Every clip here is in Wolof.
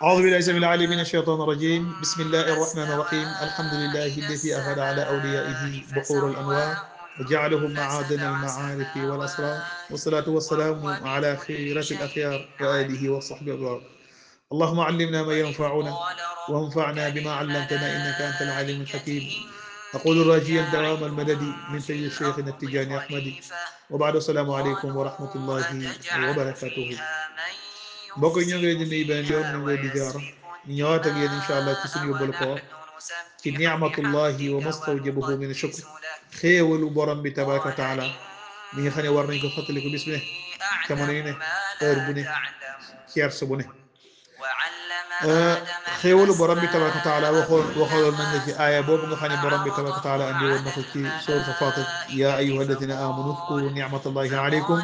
أعوذ بالله السميع العليم من الشيطان الرجيم. بسم الله الرحمن الرحيم. الحمد لله الذي أهدى على أوليائه بحور الأنوار وجعلهم معادن المعارف والأسرار، والصلاة والسلام على خيرة الأخيار وآله وصحبه الأبرار. اللهم علمنا ما ينفعنا وانفعنا بما علمتنا إنك أنت العليم الحكيم. أقول راجيا دوام المدد من سيد شيخنا التجاني أحمد. وبعد السلام عليكم ورحمة الله وبركاته. mbokk yi ñoo ngi leen di nuyu beneen yoon ñu ngi leen di ziara ñu ñëwaat ak yéen incha allah ci suñu yóbbalu koor ci ni'matullahi wa mastawjabahu min shukr, xéewalu borom bi tabaraka wa taala mi nga xam ne war nañ ko fàttaliku bis bu ne, jamono yu ne, heure bu ne, cerce bu ne. xéewalu borom bi tabaraka wa taala waxoon nañ la ci aaya boobu nga xam ne borom bi tabaraka wa taala andi woon na ko ci sourate Fatir: yaa ayyuha alladina amanu udkuru nicmatallahi alaykum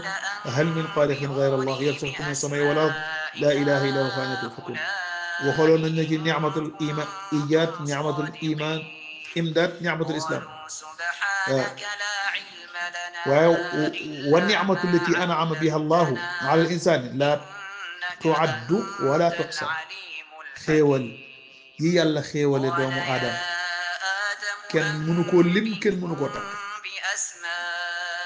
hal min xaaliqin gayra allah yarzuqukum min samai wal ard la ilaha illa huwa fa anna tufakun. waxoon nañ la ci nicmatul iman ijaad, nicmatul iman imdaad, nicmatul islam. waaye wa nicmatu allati an'ama biha allahu ala al insani la tuaddu wala tuxsa. xéewal yi yàlla xéewale doomu aadama kenn mënu koo lim, kenn mënu koo takk.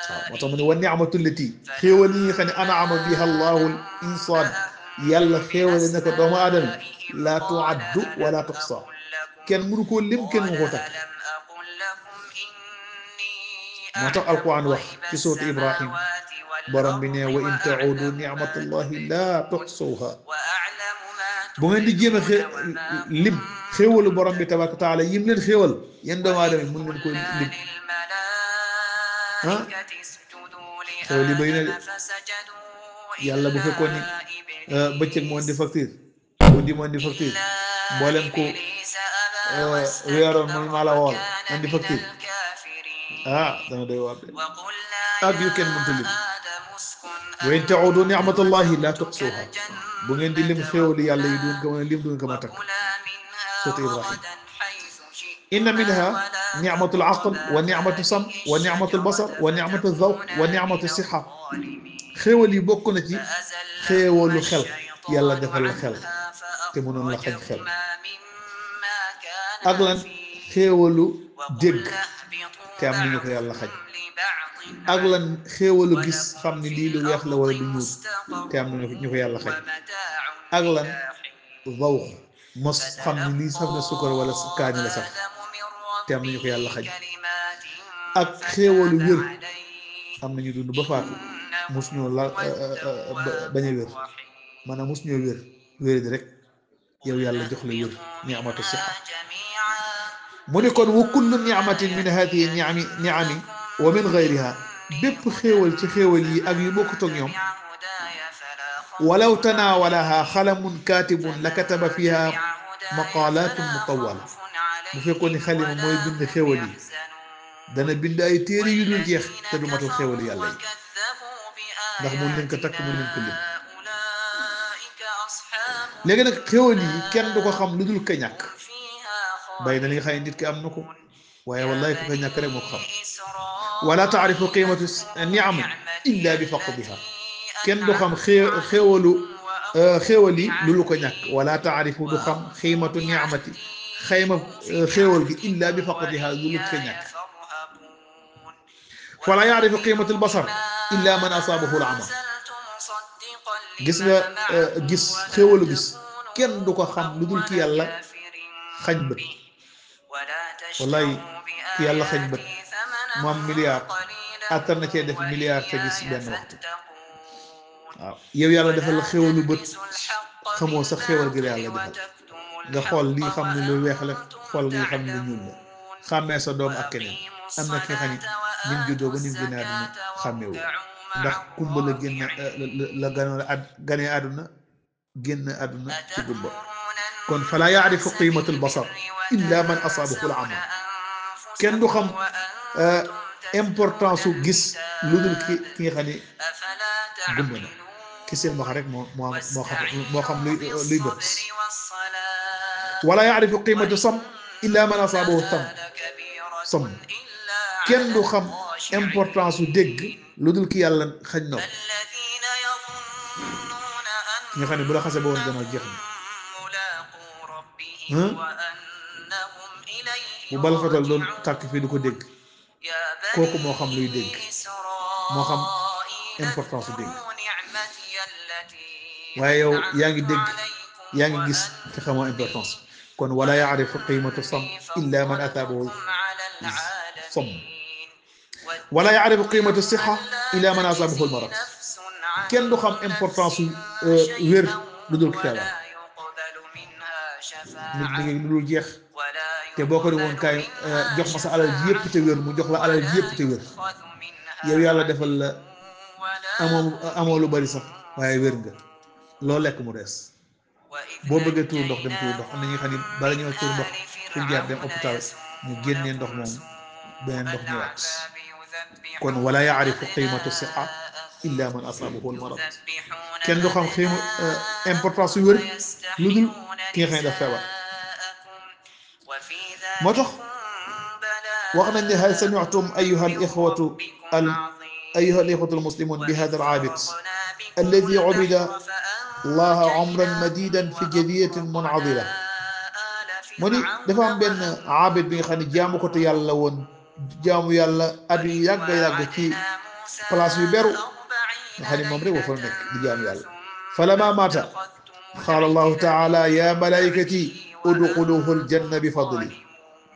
waaw moo tax mu ne wa ni'matu llati, xéewal yi nga xam ne an'ama biha allahu al insaan, yàlla xéewale na ko doomu aadama, laa tuaddu wala tuxsa, kenn mënu koo lim, kenn mënu koo takk. moo tax alquran wax ci suuratu Ibrahim, borom bi ne wa in ta'udu ni'matallahi laa tuxsuha. bu ngeen di jéem a lim xéewalu borom bi tabaraka taala yim leen xéewal yéen doomu aadama mën leen ko lim. xéewal yi bëri na de. yàlla bu fekkoon ni bëccëg moo indi facture, guddi moo indi facture, mboolem ko weeroon mooy maa la wool indi facture, dana doy waar de. ak yu kenn mënta lim. wa in ta'udu ni'matallahi la tuxsuha. bu ngeen di lim xéewali yàlla yi duñ ko mën a lim, duñ ko mën a takk. suuratu Ibrahim: inna minha ni'matul aql wa ni'matul sam wa ni'matul basar wa ni'matul zawq wa ni'matul siha. xéewal yi bokk na ci xéewalu xel, yàlla defal la xel te mënoon la xañ xel. ak lan xéewalu dégg te am nañu ko yàlla xañ. ak lan xéewalu gis, xam ni lii lu weex la wala du ñuul te am na ñu ko yàlla xañ. ak lan zawq, mos, xam ni lii saf na sukkar wala kaani la sax te am nañu ko yàlla xañ. ak xéewalu wér, am nañu dund ba faatu mus ñoo la bañ a wér, maanaam mus ñoo wér di rek yow yàlla jox la wér, ni'matu siha. mu ne kon wa kullu ni'matin min hadihi ni'ami wa min gayriha, bépp xéewal ci xéewal yi ak yu bokkut ak ñoom, walaw tanawalaha xalamun katibun la kataba fiha maqalatun mutawala. bu fekkoon ni xalima mooy bind xéewal yi, dana bind ay téere yu dul jeex te du matal xéewal yàlla yi, ndax mun leen ko takk, mun leen ko lim. léegi nag xéewal yi kenn du ko xam lu dul ka ñàkk. bay na li nga xam ne nit ki am na ko, waaye wallahi ku ko ñàkk rek moo ko xam. wala taarifu qiimatu ni'am illa bi faqdiha. kenn du xam xéewal yi lu lu ko ñàkk. wala taarifu du xam qiimatu ni'mati, xayma xéewal gi, illa bi faqdiha, lu lu ko ñàkk. wala yaarifu qiimatu albasar illa man asaabahu al-ama. gis nga gis xéewalu gis kenn du ko xam lu dul ki yàlla xañ bët. wallahi ki yàlla xañ bët mu am milliard, attan na cee def milliard te gis benn waxtu. waaw yow yàlla defal la xéwalu bët, xamoo sax xéwal gi la yàlla defal. nga xool lii xam ne lu weex la, xool lii xam ne lu ñuul la, xàmmee sa doom ak keneen. am na ki nga xam ne nim juddoo ba nim génne àdduna xàmmeewu, ndax kumba la ganee àdduna, génn àdduna ci gumba. kon fala yaarifu qiimatul basar illa man asaabahu al-ama. kenn du xam importance su gis lu dul ki nga xam ne gumba na. ki seen wax rek moo xam luy bët. wala yaarifu qiimatu sam illa man asaabahu sam. kenn du xam importance su dégg lu dul ki yàlla xañ nopp. ki nga xam ne bu la xasee ba woon gannaaw jeex na. bu bal fetal doon tàkk fii du ko dégg kooku moo xam luy dégg moo xam importance su dégg waaye yow yaa ngi dégg yaa ngi gis te xamoo importance kon wala yaarifu qimatu sam illa man ataabahu sam wala yaarifu qimatu sixa illa man ataabahu almarad kenn du xam importance su wér lu dul feebar nit ñi ngi lu dul jeex te boo ko di woon kaay jox ma sa alal ji yëpp te wér mu jox la alal ji yëpp te wér yow yàlla defal la amoo lu bari sax waaye wér nga loo lekk mu rees boo bëggee tuur ndox dem tuur ndox am na ñi xam ne bala ñoo tuur ndox fu jaar dem hôpital ñu génnee ndox moom beneen ndox ñëwaat kon wala yaarifu qimatu sixa illa man asaabahu almarad kenn du xam xiima importance su wér lu dul ki nga xam ne daf feebar moo tax wax nañ ne hal sami'tum ayyuha al-ikhwatu al-muslimun bi hadha al-'abid alladhi 'ubida Allah 'umran madidan fi jadiyatin mun'adila mu ni dafa am benn abid bi nga xam ne jaamu ko te yàlla woon jaamu yàlla at yu yàgg yàgg ci place yu beru nga xam ne moom rek wa fa nekk di jaamu yàlla falamma mata qaala Allahu ta'ala ya malaikati udxuluhu al-janna bi fadli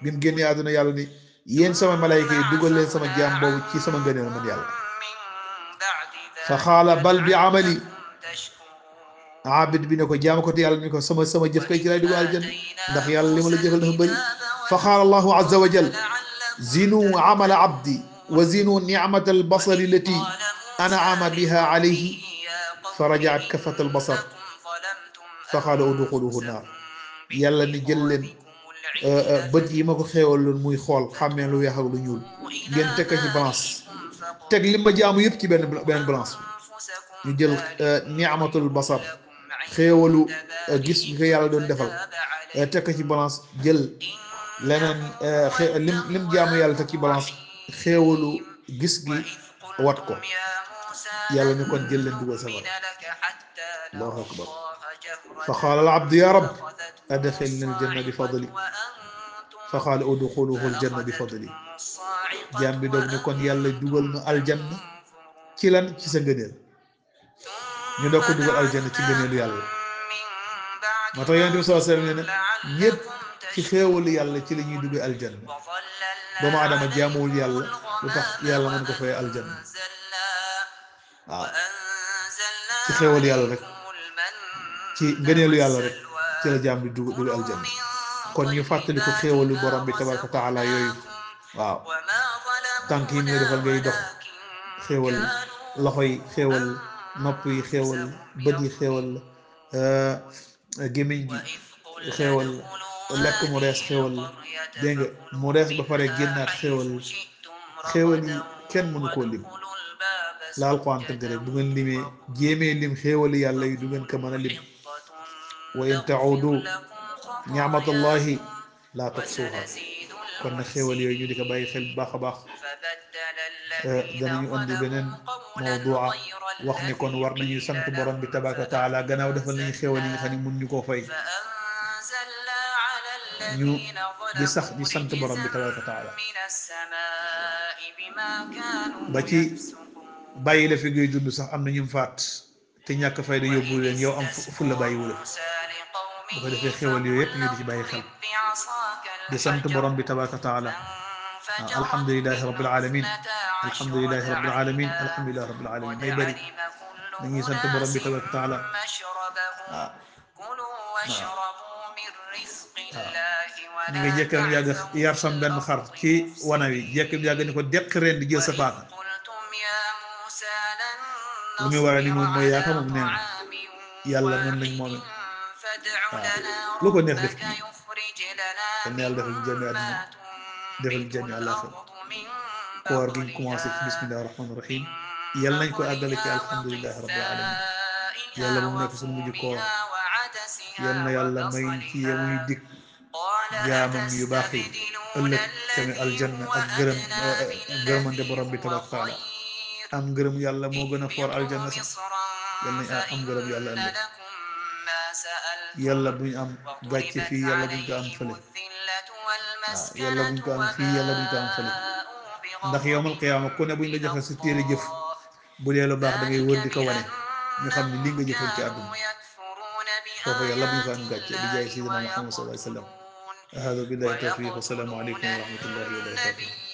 bi mu génnee àdduna yàlla ni yéen sama malayka yi dugal leen sama jaam boobu ci sama ngëneel man yàlla fa xaala bal bi amali abid bi ne ko jaam ko te yàlla ni ko sama jëf kay ci lay dugal aljanna ndax yàlla li ma la jëfal dafa bëri fa xaala allahu azza wa jal zinu amala abdi wa zinu nicmata albasari allati an'ama biha alayhi fa rajaat kafat albasar fa xaala udxuluhu naar yàlla ni jël leen bët yi ma ko xeewaloon muy xool xàmmee lu weex ak lu ñuul ngeen teg ko ci balance teg li ma jaamu yëpp ci benn balance ñu jël ni'matul basar xeewalu gis nga yàlla doon defal teg ko ci balance jël leneen lim jaamu yàlla teg ci balance xeewalu gis gi wat ko yàlla ni kon jël leen dugal safara allahu akbar fa qaala al abdu ya rab adxilni aljanna bi fadli fa qaala udxuluhu aljanna bi fadli jaam bi doog ni kon yàlla dugal ma aljanna ci lan ci sa ngëneel ñu doog ko dugal aljanna ci ngëneelu yàlla moo tax yonent bi sallallahu alayhi wa sallam nee na ñëpp ci xéewalu yàlla ci la ñuy duggee aljanna doomu aadama jaamuwul yàlla lu tax yàlla mën ko fay aljanna waaw ci xéewalu yàlla rek ci ngëneelu yàlla rek ci la jaam bi dugg aljanna kon ñu fàttali ko xéewalu borom bi tabaraka taala yooyu waaw tànk yi ñu defal ngay dox xéewal loxo yi xéewal nopp yi xéewal bët yi xéewal gémmiñ gi xéewal lekk mu rees xéewal dégg nga mu rees ba pare génnaat xéewal yi kenn mënu koo lim la alquran tëgg rek bu ngeen limee jéemee lim xéewali yàlla yi du ngeen ko mën a lim wa in taudu ni'matallahi la tuhsuha kon nag xéewal yooyu ñu di ko bàyyi xel bu baax a baax danañu andi beneen mawdua wax ni kon war nañu sant borom bi tabaraka wa taala gannaaw defal nañu xéewal yi nga xam ne mun ñu koo fay ñu di sax di sant borom bi tabaraka wa taala ba ci bàyyi la fi ngay dund sax am na ñu faat te ñàkk fayda yóbbu leen yow am fulla bàyyiwula bu ko defee xéewal yooyu yëpp ñu di ci bàyyi xel di sant borom bi tabaraka wa taala alhamdulilahi rabbil alamin alhamdulilahi rabbil alamin alhamdulilahi rabbil alamin may bëri dañuy sant borom bi tabaraka wa taala ñu nga jekk am yàgg yar sam benn xar ci wana wi jekk am yàgg ni ko deq reen di jël sa paaka lu muy war a ni moom mooy yaaka moom neen yàlla noonu lañ moome waaw lu ko neex def kii kon ne yàlla defal ñu jàmmi àdduna defal ñu jàmmi àllaaxira koor gi ñu commencé ci bismillahi rahmaani rahim yàlla nañ ko àggale ci alhamdulillahi rabbil alamin yàlla bu mu nekk suñu mujj koor yal na yàlla may ci yemuy dik jaamam yu baax yi ëllëg tamit aljanna ak gërëmande borom bi tabaraka taala am ngërëm yàlla moo gën a foor aljanna sax yal nañ am ngërëm yàlla ëllëg yàlla buñ am gàcce fii yàlla buñ ko am fële waaw yàlla buñ ko am fii yàlla buñ ko am fële ndax yowmal qiyaama ku ne buñ la joxe sa téere jëf bu dee lu baax da ngay wër di ko wane ñu xam ne li nga jëfoon ci àdduna foofu yàlla buñ fa am gàcce bi jaay sayyidina Muhammad sallallahu alayhi wa sallam hada billahi tawfiq wa salaamu aleykum wa rahmatullahi wa barakatuh